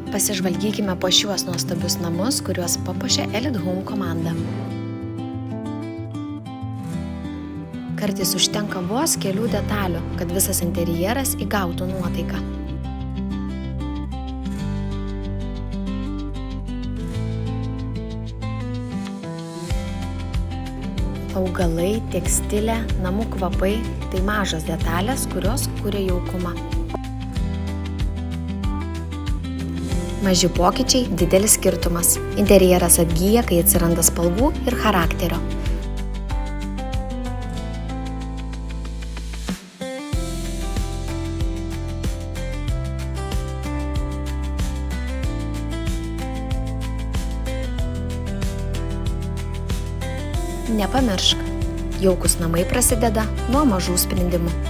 Pasižvalgykime po šiuos nuostabius namus, kuriuos papuošė Elite Home komanda. Kartais užtenka vos kelių detalių, kad visas interjeras įgautų nuotaiką. Augalai, tekstilė, namų kvapai – tai mažos detalės, kurios kuria jaukumą. Maži pokyčiai – didelis skirtumas. Interjeras atgyja, kai atsiranda spalvų ir charakterio. Nepamiršk, jaukūs namai prasideda nuo mažų sprendimų.